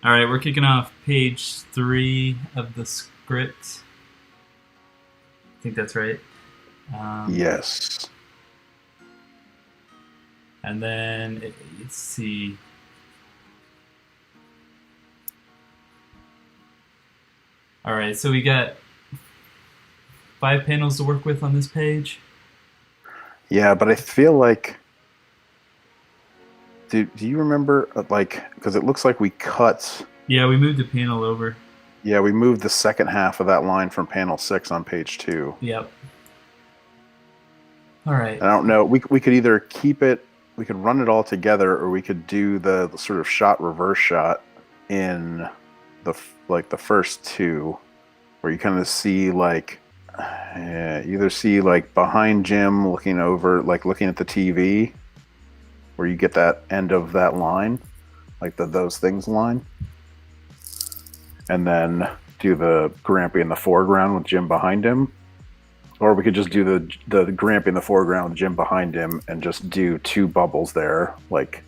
All right, we're kicking off page 3 of the script. I think that's right. Yes. And then, let's see. All right, so we got 5 panels to work with on this page. Yeah, but I feel like do you remember because it looks like we cut Yeah, we moved the panel over. yeah, we moved the second half of that line from panel 6 on page 2. Yep. All right. And I don't know, we could either keep it, we could run it all together, or we could do the sort of shot reverse shot in the first two, where you kind of see either see like behind Jim looking over, like looking at the TV, where you get that end of that line, like the those things line, and then do the Grampy in the foreground with Jim behind him. Or we could just do the Grampy in the foreground with Jim behind him and just do 2 bubbles there, like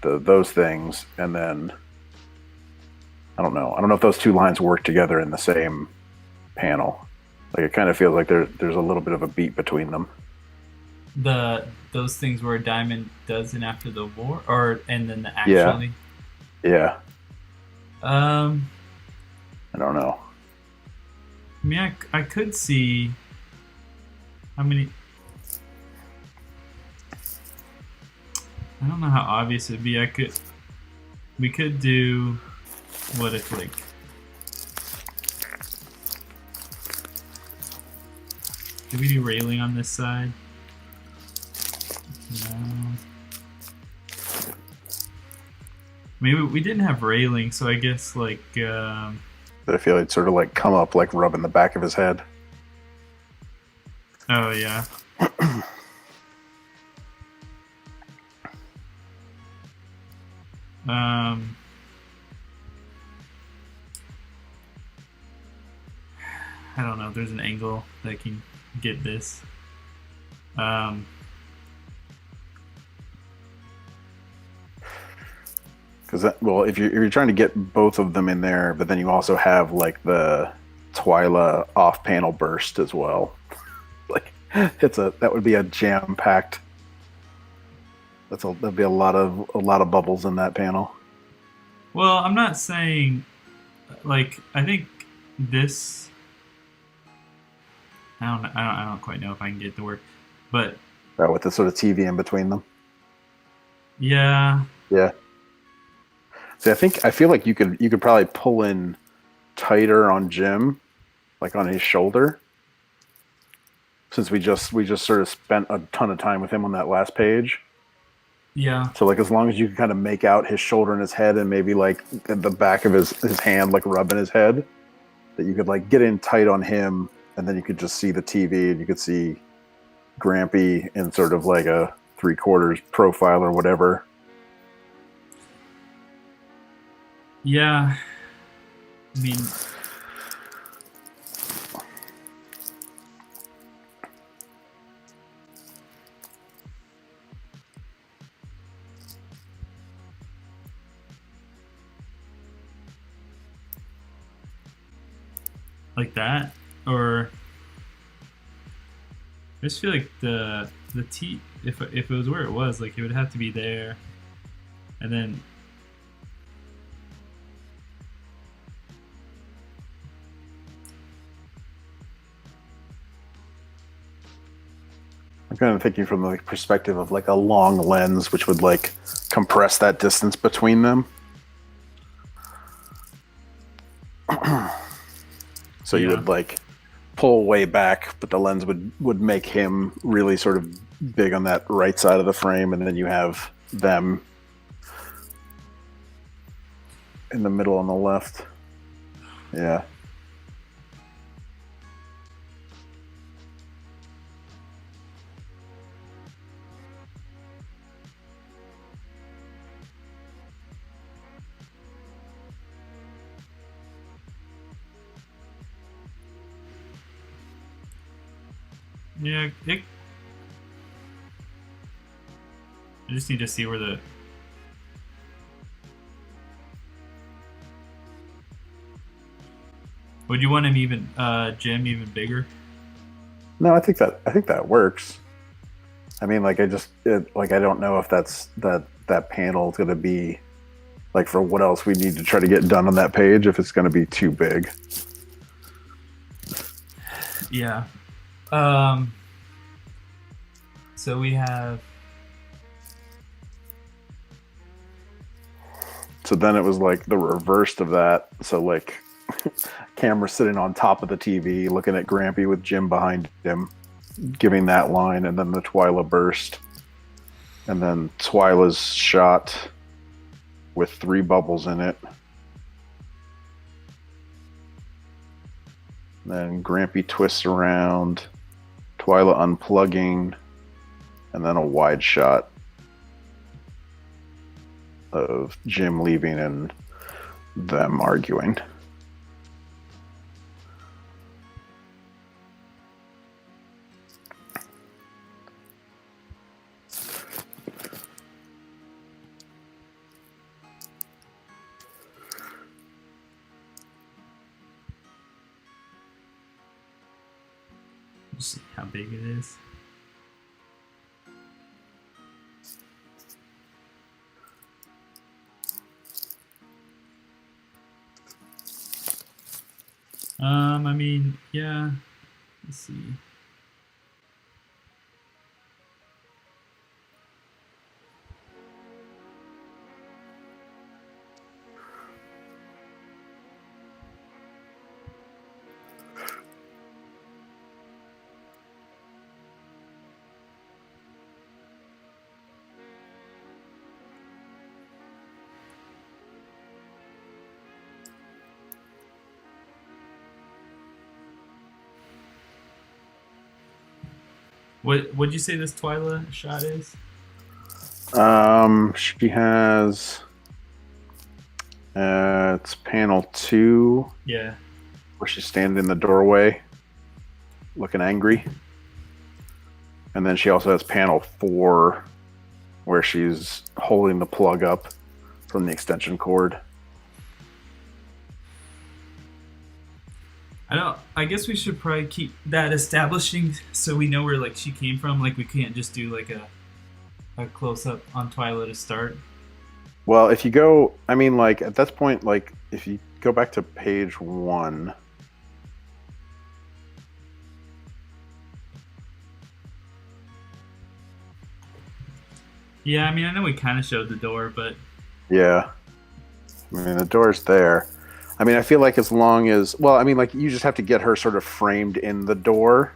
those things, and then I don't know. I don't know if those 2 lines work together in the same panel. Like it kind of feels like there's a little bit of a beat between them. Those things where Diamond does in After the War, and then the Yeah, actually. yeah. Um, I don't know. I mean, I could see how many. I don't know how obvious it'd be. We could do. What if like. Did we do railing on this side? No. Maybe we didn't have railing, so I guess like. But I feel like sort of like come up, like rubbing the back of his head. Oh yeah. Um. I don't know if there's an angle that can get this. Um, Because well, if you're trying to get both of them in there, but then you also have like the Twyla off-panel burst as well. Like that would be a jam-packed. That'd be a lot of bubbles in that panel. well, I'm not saying like I think this. I don't quite know if I can get it to work, but With the sort of TV in between them. yeah, Yeah. See, I feel like you could probably pull in tighter on Jim, like on his shoulder, since we just sort of spent a ton of time with him on that last page. yeah, So like as long as you can kind of make out his shoulder and his head, and maybe like the back of his hand like rubbing his head, that you could like get in tight on him, and then you could just see the TV and you could see Grampy in sort of like a 3/4 profile or whatever. yeah. I mean, like that, or I just feel like the T if it was where it was, like it would have to be there, and then I'm kind of thinking from the perspective of like a long lens, which would like compress that distance between them. So you yeah, would like pull way back, but the lens would make him really sort of big on that right side of the frame, and then you have them in the middle on the left. Yeah. yeah. I just need to see where the Would you want him even Jim even bigger? No, I think that works. I mean, like I don't know if that panel is going to be like for what else we need to try to get done on that page if it's going to be too big. Yeah. So we have. So then it was like the reverse of that. So like camera sitting on top of the TV, looking at Grampy with Jim behind him, giving that line, and then the Twyla burst, and then Twyla's shot with 3 bubbles in it. Then Grampy twists around, Twyla unplugging, and then a wide shot of Jim leaving and them arguing. Let's see how big it is. I mean, yeah. Let's see. What'd you say this Twyla shot is? She has it's panel 2. Yeah. Where she's standing in the doorway, looking angry. And then she also has panel 4, where she's holding the plug up from the extension cord. I guess we should probably keep that establishing so we know where like she came from. Like we can't just do like a close up on Twyla to start. Well, if you go, I mean, like at this point, like if you go back to page 1. Yeah, I mean, I know we kind of showed the door, but Yeah. I mean, the door's there. I mean, I feel like as long as, well, I mean, like you just have to get her sort of framed in the door.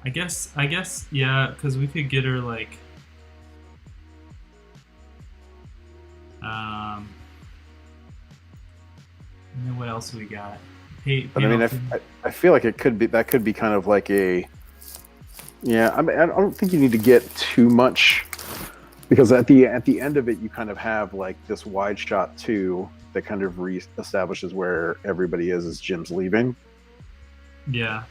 I guess, yeah, because we could get her like, and then what else we got? Hey, But I mean, I feel like it could be, that could be kind of like a, yeah, I mean, I don't think you need to get too much, because at the end of it, you kind of have like this wide shot too that kind of re-establishes where everybody is as Jim's leaving. Yeah.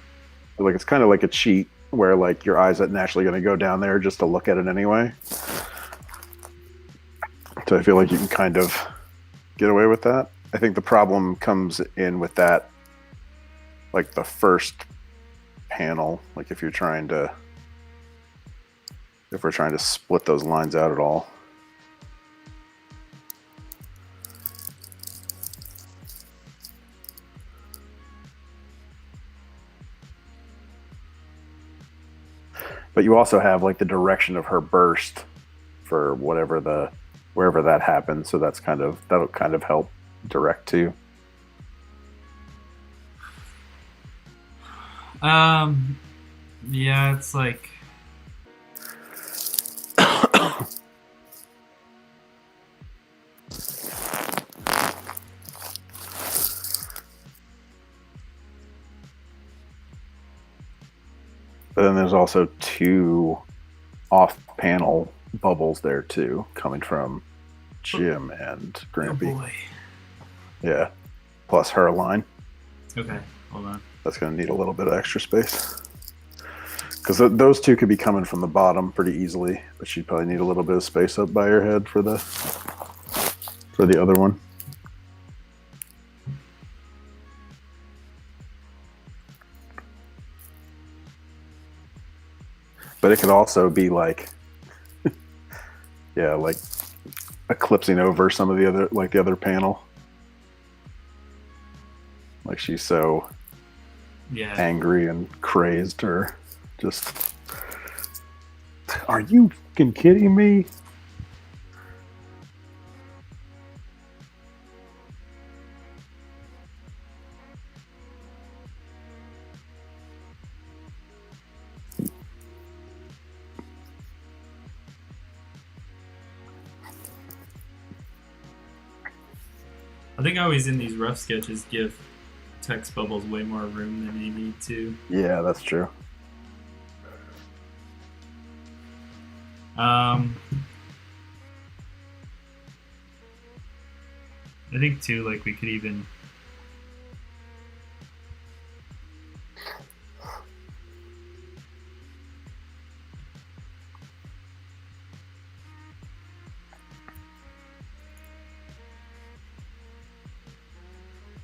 So like it's kind of like a cheat where like your eyes are naturally going to go down there just to look at it anyway. So I feel like you can kind of get away with that. I think the problem comes in with that, like the first panel, like if we're trying to split those lines out at all. But you also have like the direction of her burst for wherever that happens, so that'll kind of help direct too. Yeah, it's like But then there's also 2 off-panel bubbles there too, coming from Jim and Grampy. oh boy. Yeah, plus her line. Okay, hold on. That's going to need a little bit of extra space. Because those 2 could be coming from the bottom pretty easily, but she'd probably need a little bit of space up by her head for the... for the other one. But it could also be like, yeah, like eclipsing over some of the other, like the other panel. Like she's so angry and crazed, or just, are you fucking kidding me? I think always in these rough sketches give text bubbles way more room than they need to. Yeah, that's true. I think too, like we could even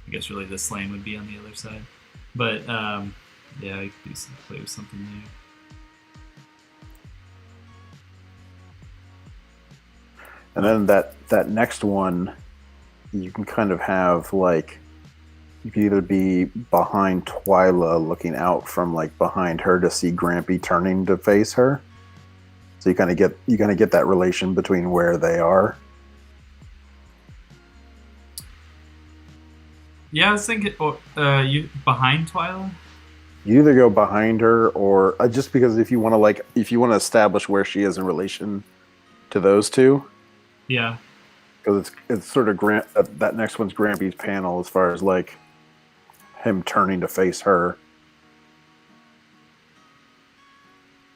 I guess really the slam would be on the other side. But yeah, I could do some play with something there. And then that next one, you can kind of have like, you can either be behind Twyla looking out from like behind her to see Grampy turning to face her. So you kind of get that relation between where they are. Yeah, I was thinking, you behind Twyla. You either go behind her, or just because if you want to establish where she is in relation to those two. Yeah. Because it's sort of that next one's Grampy's panel as far as like him turning to face her.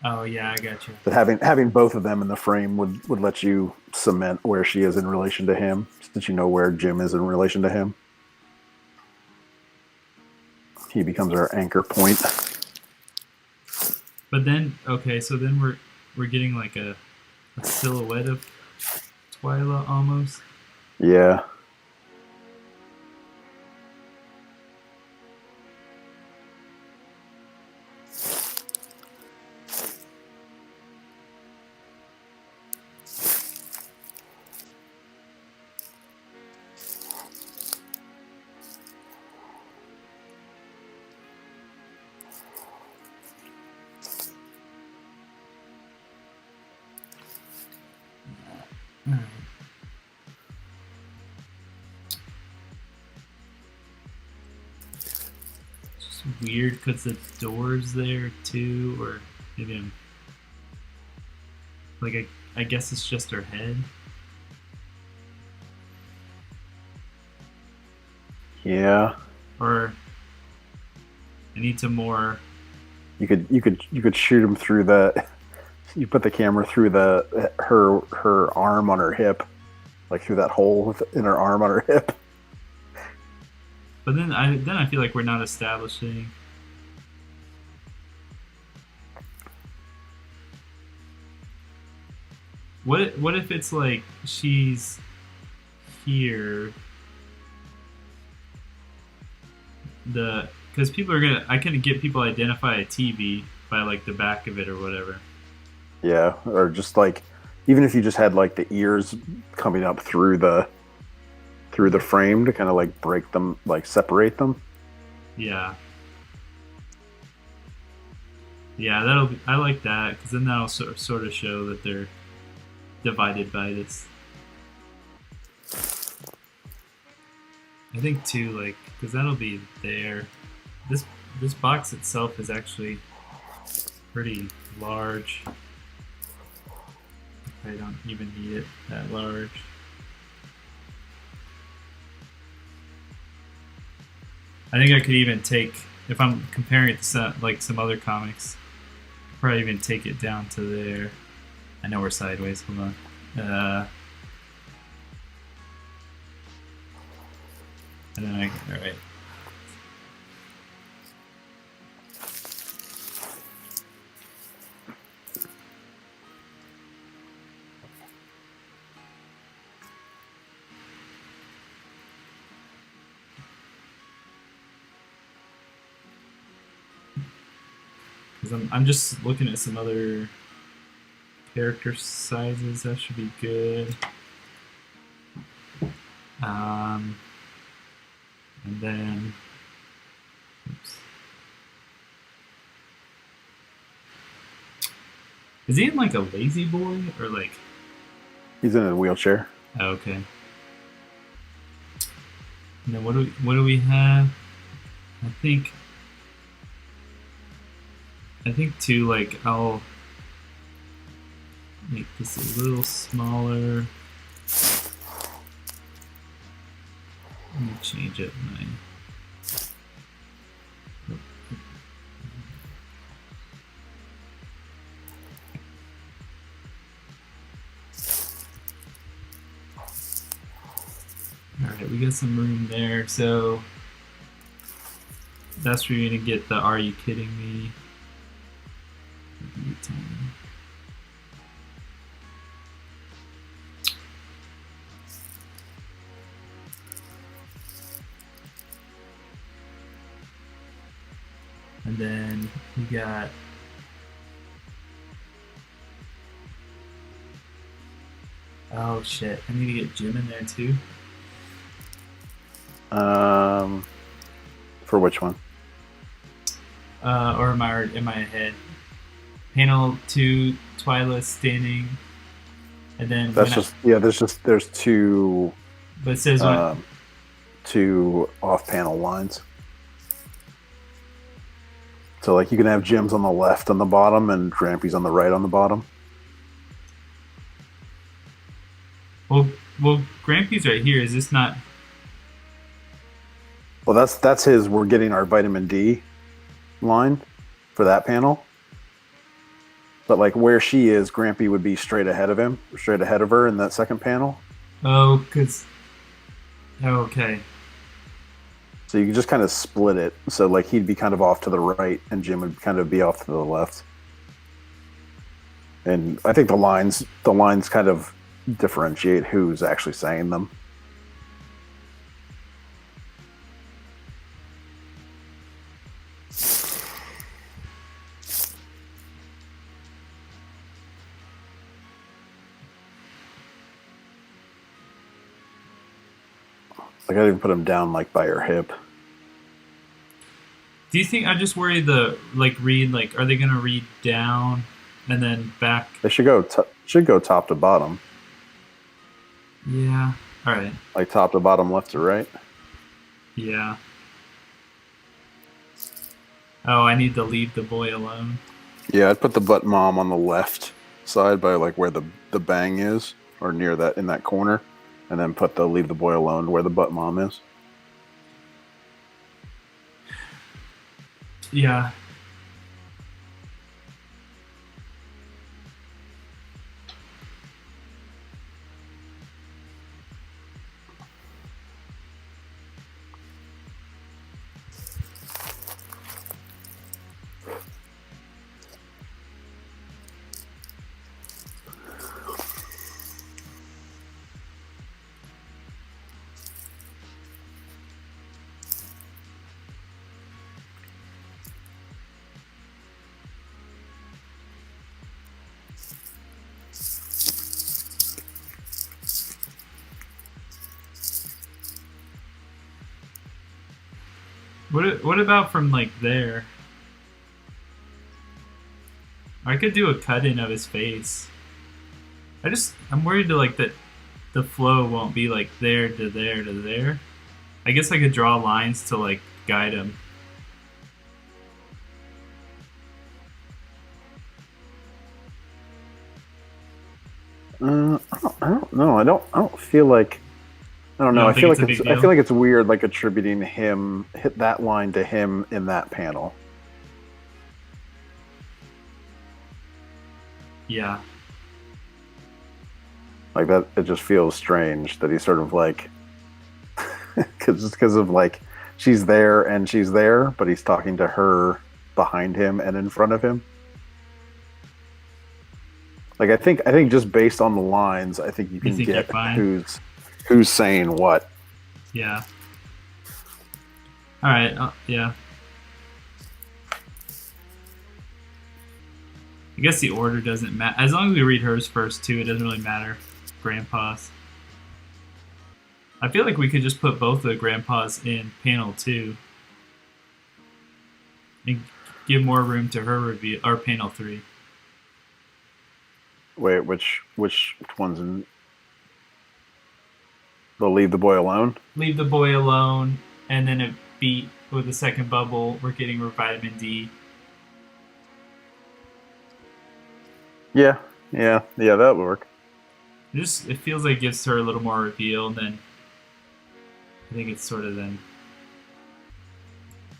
Oh yeah, I got you. But having both of them in the frame would let you cement where she is in relation to him, since you know where Jim is in relation to him. He becomes our anchor point. But then, okay, so then we're getting like a silhouette of Twyla almost. Yeah. It's weird because the door's there too, or maybe I'm like I guess it's just her head. Yeah. Or I need to more. You could shoot him through the. You put the camera through her arm on her hip, like through that hole in her arm on her hip. But then I feel like we're not establishing. What if it's like she's here? Because people are gonna. I can get people to identify a TV by like the back of it or whatever. Yeah, or just like, even if you just had like the ears coming up through the frame to kind of like break them, like separate them. Yeah. Yeah, I like that because then that'll sort of show that they're divided by this. I think too, like, because that'll be there. This box itself is actually pretty large. I don't even need it that large. I think I could even take, if I'm comparing it to some other comics, I could probably even take it down to there. I know we're sideways. Hold on. And then all right. Because I'm just looking at some other character sizes. That should be good. And then, oops. Is he in like a lazy boy or like? He's in a wheelchair. Oh, okay. And then what do we have? I think too, like I'll make this a little smaller. Let me change it. Alright, we got some room there, so that's where you're gonna get the "Are you kidding me?" And then we got oh shit, I need to get Jim in there too. For which one? Or am I ahead? Panel 2, Twyla standing, and then that's just there's two. But it says two off-panel lines. So like you can have Jim's on the left on the bottom and Grampy's on the right on the bottom. Well, Grampy's right here. Is this not? Well, that's his. We're getting our vitamin D line for that panel. But like where she is, Grampy would be straight ahead of him, straight ahead of her in that second panel. Oh, okay. So you can just kind of split it. So like he'd be kind of off to the right, and Jim would kind of be off to the left. And I think the lines kind of differentiate who's actually saying them. Like I didn't put him down like by her hip. Do you think I just worry read are they gonna read down and then back? They should go top to bottom. Yeah. All right. Like top to bottom, left to right. Yeah. Oh, I need to leave the boy alone. Yeah, I'd put the butt mom on the left side by like where the bang is, or near that in that corner. And then put the leave the boy alone where the butt mom is. Yeah. What about from like there? I could do a cut in of his face. I'm worried that the flow won't be like there to there to there. I guess I could draw lines to like guide him. I don't know. I don't feel like. I don't know. I feel like it's weird, like attributing hit that line to him in that panel. Yeah. Like that, it just feels strange that he's sort of like, because of like she's there, but he's talking to her behind him and in front of him. Like I think just based on the lines, I think you can get who's saying what. Yeah. All right. Yeah. I guess the order doesn't matter. As long as we read hers first, too, it doesn't really matter. Grandpa's. I feel like we could just put both the grandpas in panel 2 and give more room to her reveal, or panel 3. Wait, which one's in? They'll leave the boy alone. Leave the boy alone, and then a beat with the second bubble. We're getting her vitamin D. Yeah, that would work. It feels like it gives her a little more reveal, and then I think it's sort of then.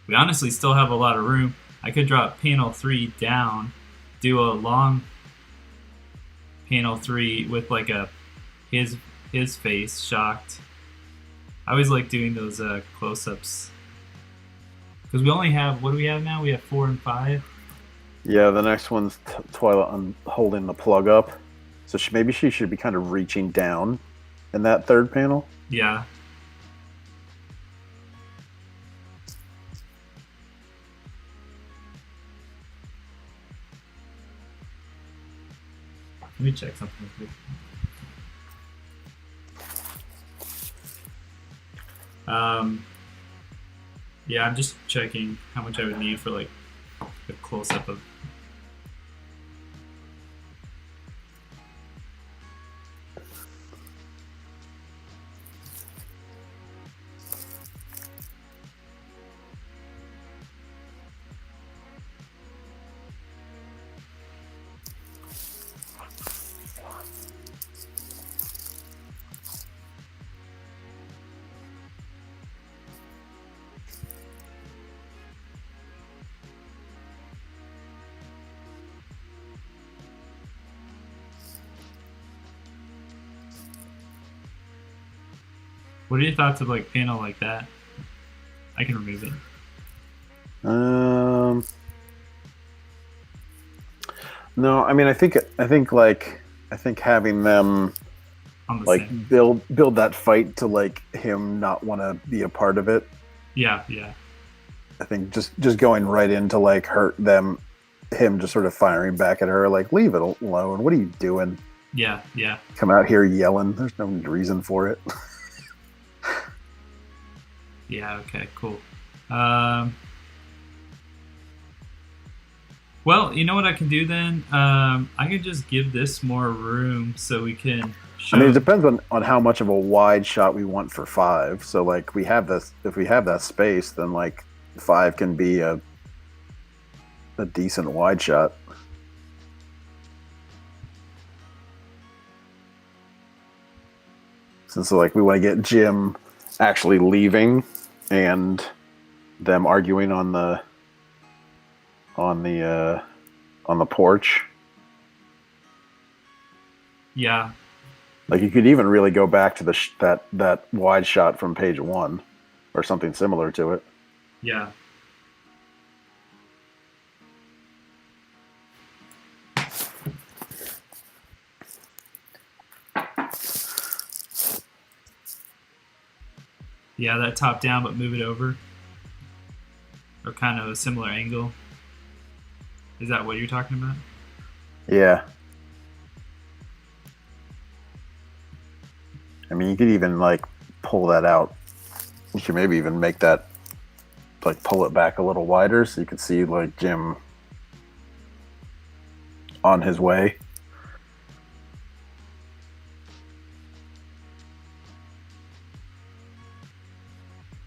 We honestly still have a lot of room. I could drop panel 3 down, do a long panel 3 with like his face shocked. I always like doing those close-ups because we only have, what do we have now? We have 4 and 5. Yeah, the next one's Twilight holding the plug up, so maybe she should be kind of reaching down in that third panel. Yeah. Let me check something quick. Yeah, I'm just checking how much I would need for like a close-up of. What are your thoughts of like panel like that? I can remove it. No, I mean, I think having them like same. build that fight to like him not want to be a part of it. Yeah. I think just going right into like him just sort of firing back at her, like, leave it alone. What are you doing? Yeah. Come out here yelling. There's no reason for it. Yeah, okay, cool. Well, you know what I can do then? I can just give this more room so we can show... I mean, it depends on how much of a wide shot we want for 5. So, like, if we have that space, then, like, 5 can be a decent wide shot. Since, like, we want to get Jim actually leaving and them arguing on the porch. Yeah. Like, you could even really go back to that wide shot from page 1 or something similar to it. Yeah. Yeah, that top down, but move it over. Or kind of a similar angle. Is that what you're talking about? Yeah. I mean, you could even, like, pull that out. You could maybe even make that, like, pull it back a little wider so you could see, like, Jim on his way.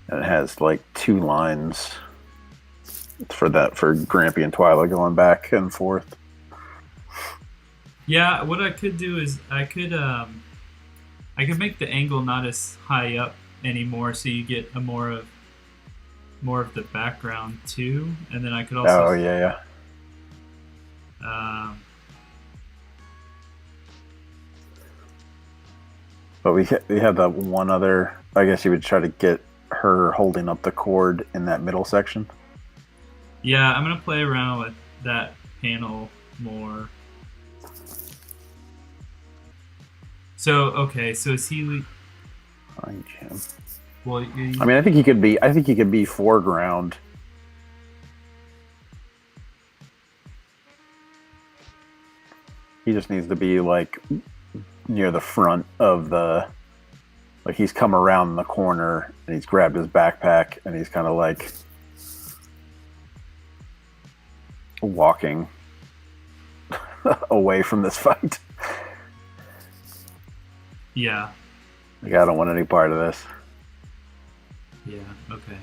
And it has, like, 2 lines for Grampy and Twyla going back and forth. Yeah, what I could do is I could make the angle not as high up anymore, so you get a more of the background too, and then I could also. Oh yeah. But we have that one other. I guess you would try to get her holding up the cord in that middle section. Yeah, I'm gonna play around with that panel more. So okay, so is he? Find Jim. Well, I mean, I think he could be foreground. He just needs to be like near the front of the, like he's come around the corner and he's grabbed his backpack and he's kind of like walking away from this fight. Yeah. Like, I don't want any part of this. Yeah, okay.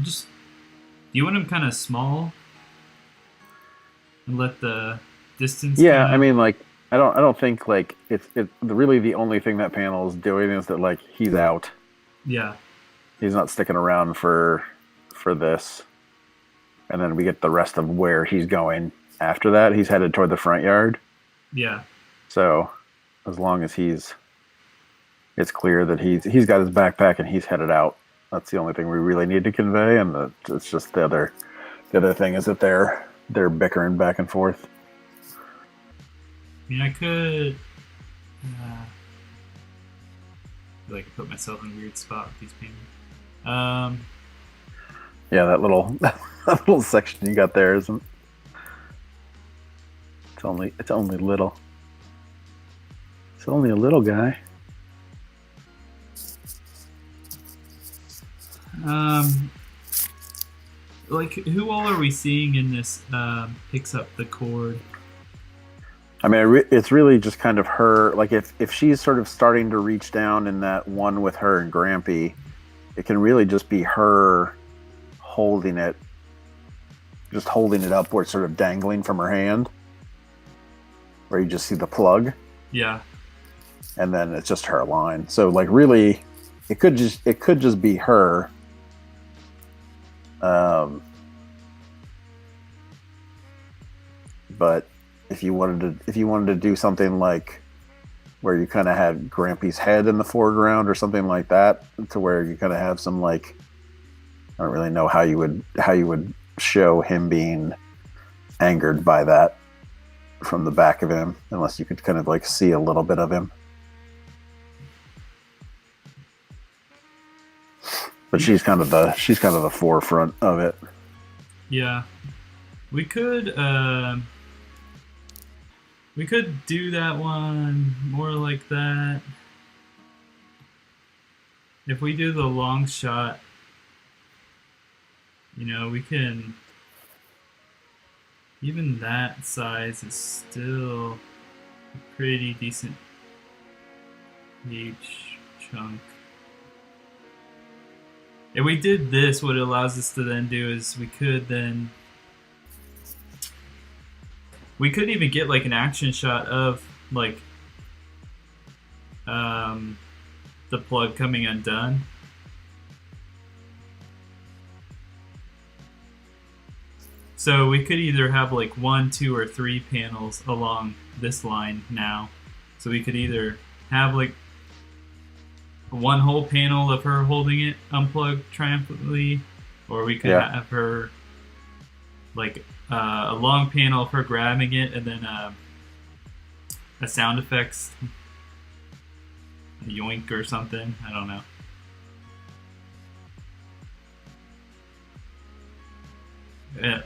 Just, do you want him kind of small and let the distance? Yeah, I mean, like, I don't think like it's really the only thing that panel is doing is that like he's out. Yeah. He's not sticking around for this, and then we get the rest of where he's going after that. He's headed toward the front yard. Yeah. So, as long as it's clear that he's got his backpack and he's headed out. That's the only thing we really need to convey, and it's just the other thing is that they're bickering back and forth. I mean, I could like put myself in a weird spot with these paintings. Yeah, that little that little section you got there isn't. It's only little. It's only a little guy. Like, who all are we seeing in this picks up the cord? I mean, it's really just kind of her. Like, if she's sort of starting to reach down in that one with her and Grampy, it can really just be her holding it, just holding it up where it's sort of dangling from her hand, where you just see the plug. Yeah. And then it's just her line. So, like, really, it could just be her. But if you wanted to do something like where you kind of had Grampy's head in the foreground or something like that, to where you kind of have some, like, I don't really know how you would show him being angered by that from the back of him, unless you could kind of like see a little bit of him. But she's kind of the forefront of it. Yeah, we could do that one more like that. If we do the long shot, we can. Even that size is still a pretty decent page chunk. If we did this, what it allows us to then do is we could even get like an action shot of like the plug coming undone. So we could either have like 1, 2, or 3 panels along this line now. So we could either have like one whole panel of her holding it unplugged triumphantly, or we could have her like a long panel of her grabbing it and then a sound effects yoink or something. I don't know. Yeah,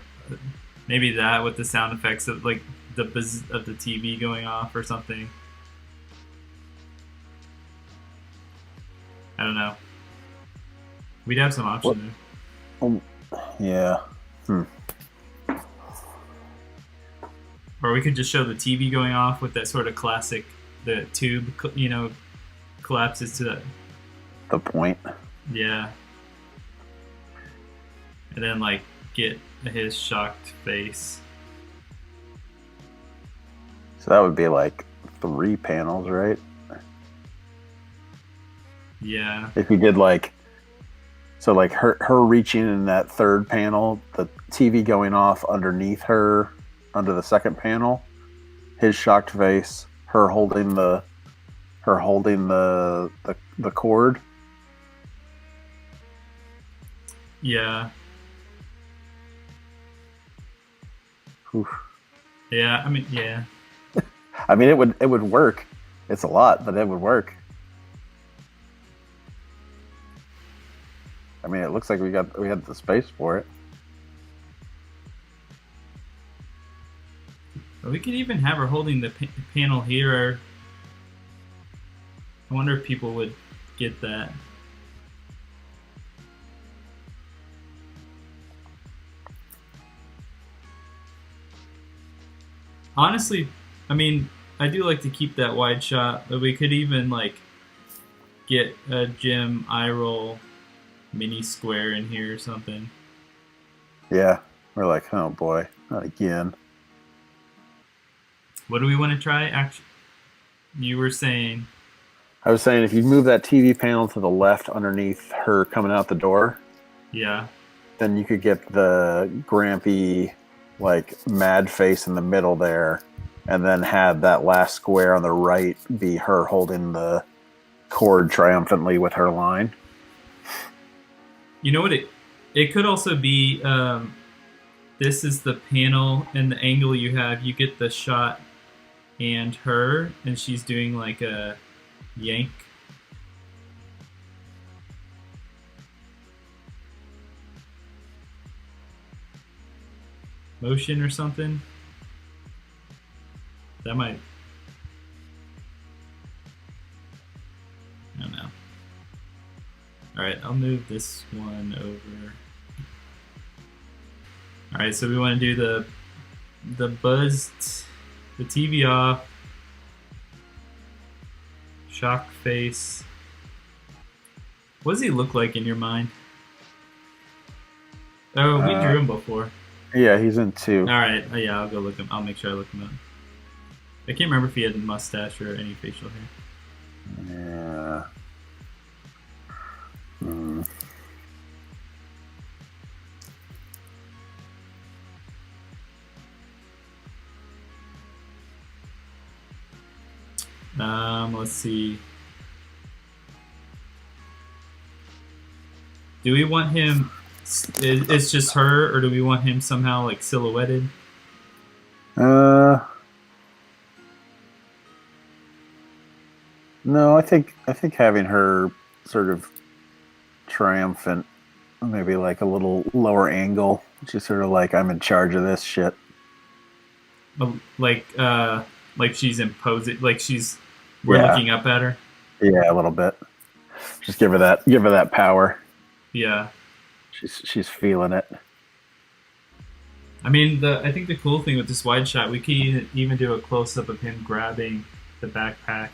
maybe that with the sound effects of like the buzz of the TV going off or something. I don't know. We'd have some option there. Yeah. Or we could just show the TV going off with that sort of classic, the tube, collapses to the point. Yeah. And then like get his shocked face. So that would be like 3 panels, right? Yeah. If you did like, so like her reaching in that 3rd panel, the TV going off underneath her, under the 2nd panel, his shocked face, her holding the cord. Yeah. Oof. Yeah, I mean, yeah. I mean, it would work. It's a lot, but it would work. I mean, it looks like we had the space for it. We could even have her holding the panel here. I wonder if people would get that. Honestly, I mean, I do like to keep that wide shot, but we could even like get a Jim eye roll mini square in here or something. Yeah, we're like, oh boy, not again. What do we want to try? Actually, you were saying. I was saying if you move that TV panel to the left underneath her coming out the door, yeah, then you could get the Grampy like mad face in the middle there, and then have that last square on the right be her holding the cord triumphantly with her line. You know what? It could also be. This is the panel and the angle you have. You get the shot and her, and she's doing like a yank. Motion or something. That might. I don't know. Alright, I'll move this one over. Alright, so we want to do the buzzed, the TV off, shock face. What does he look like in your mind? Oh, we drew him before. Yeah, he's in 2. Alright, yeah, I'll go look him. I'll make sure I look him up. I can't remember if he had a mustache or any facial hair. Yeah. Let's see. Do we want him? It's just her, or do we want him somehow like silhouetted? No, I think having her sort of triumphant, maybe like a little lower angle. She's sort of like, I'm in charge of this shit. Like she's imposing, like we're looking up at her. Yeah, a little bit. Just give her that power. Yeah. She's feeling it. I mean, I think the cool thing with this wide shot, we can even do a close up of him grabbing the backpack.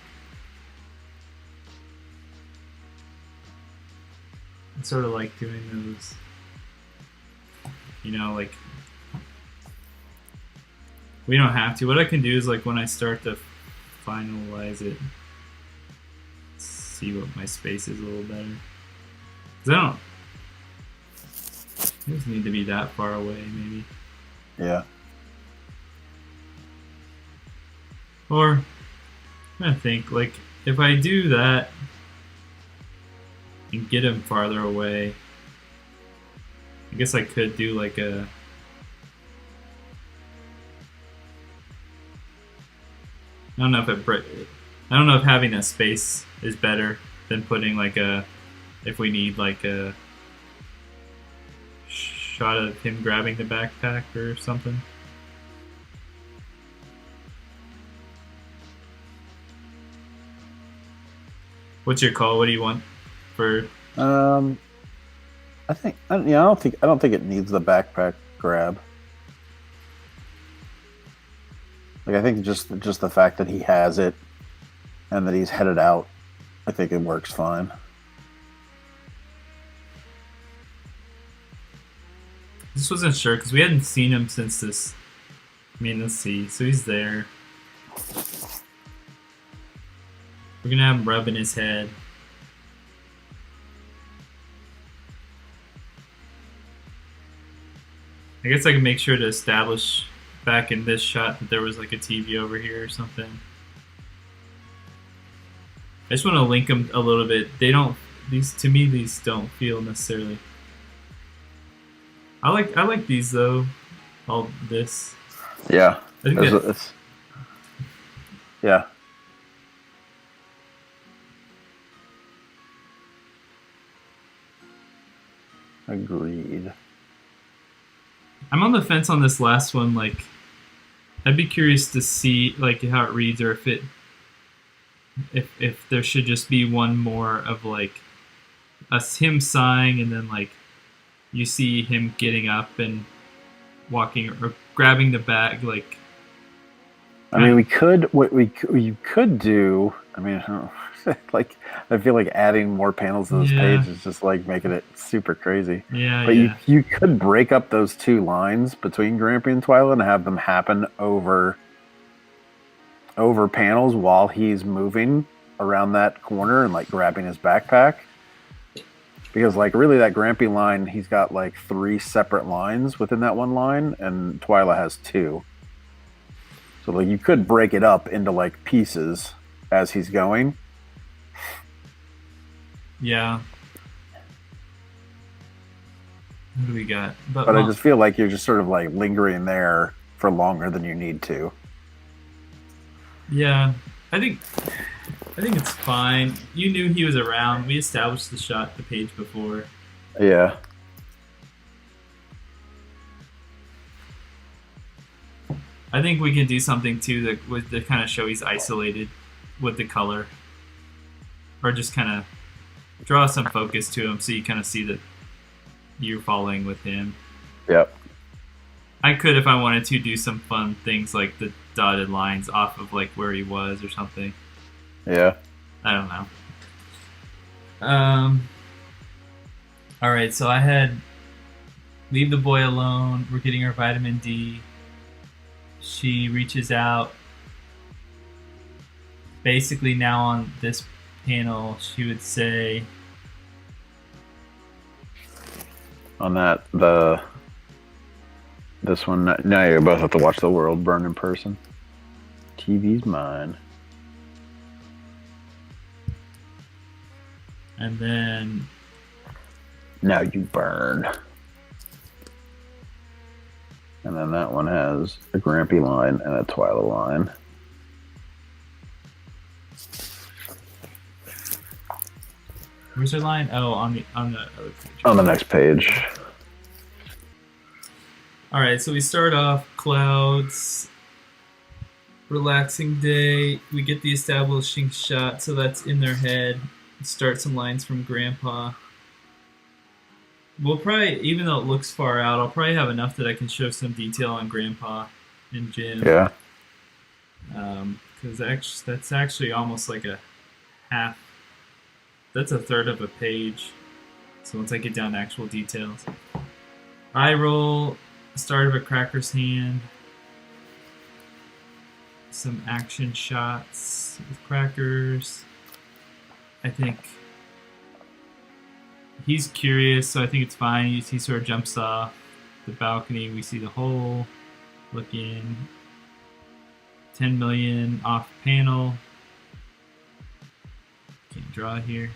I sort of like doing those, like, we don't have to. What I can do is, like, when I start to finalize it, see what my space is a little better. Because it doesn't need to be that far away, maybe. Yeah. Or, I'm trying to think, like, if I do that and get him farther away, I guess I could do like a... I don't know if having a space is better than putting like if we need like a shot of him grabbing the backpack or something. What's your call? What do you want for? I don't think it needs the backpack grab. Like, I think just the fact that he has it and that he's headed out, I think it works fine. I just wasn't sure because we hadn't seen him since this. I mean, let's see. So he's there. We're gonna have him rubbing his head. I guess I can make sure to establish back in this shot that there was like a TV over here or something. I just want to link them a little bit. These don't feel necessarily. I like these though. All this. Yeah. I think Yeah. Agreed. I'm on the fence on this last one. Like, I'd be curious to see like how it reads, or if there should just be one more of like us him sighing, and then like you see him getting up and walking or grabbing the bag. Like, I mean, we could what you could do. I mean, like I feel like adding more panels to this page is just like making it super crazy. Yeah, but yeah. you could break up those two lines between Grampy and Twyla and have them happen over panels while he's moving around that corner and like grabbing his backpack. Because like really that Grampy line, he's got like 3 separate lines within that one line, and Twyla has 2. So like you could break it up into like pieces as he's going. Yeah. What do we got? But I just feel like you're just sort of like lingering there for longer than you need to. Yeah, I think it's fine. You knew he was around. We established the page before. Yeah. I think we can do something too that kind of show he's isolated with the color, or just kind of draw some focus to him so you kind of see that you're following with him. Yep. I could, if I wanted to, do some fun things like the dotted lines off of like where he was or something. Yeah. I don't know. All right, so I had leave the boy alone. We're getting her vitamin D. She reaches out. Basically, now on this panel, she would say on that this one. Now you both have to watch the world burn in person. TV's mine. And then now you burn. And then that one has a Grampy line and a Twyla line. Where's her line? Oh, on the other page. On the next page. All right, so we start off clouds, relaxing day. We get the establishing shot, so that's in their head. Start some lines from Grandpa. We'll probably, even though it looks far out, I'll probably have enough that I can show some detail on Grandpa and Jim. Yeah. Because that's actually almost like a half. That's a third of a page. So once I get down to actual details. Eye roll, start of a cracker's hand. Some action shots with crackers. I think he's curious, so I think it's fine. He sort of jumps off the balcony. We see the hole. Look in. 10 million off panel. Can't draw here.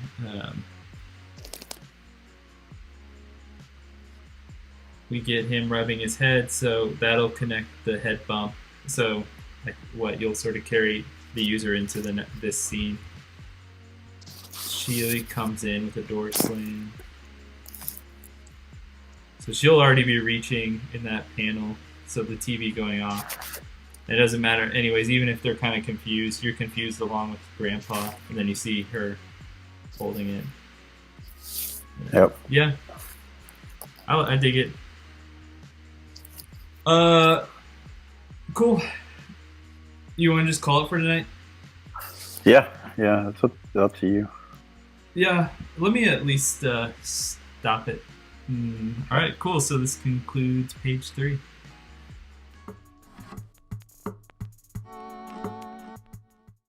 We get him rubbing his head, so that'll connect the head bump. So, like, what you'll sort of carry the user into this scene. Sheely comes in with a door slam. So she'll already be reaching in that panel, so the TV going off. It doesn't matter. Anyways, even if they're kind of confused, you're confused along with Grandpa, and then you see her holding it. Yep. Yeah. I dig it. Cool. You want to just call it for tonight? Yeah, it's up to you. Yeah, let me at least stop it. All right, cool. So this concludes page 3.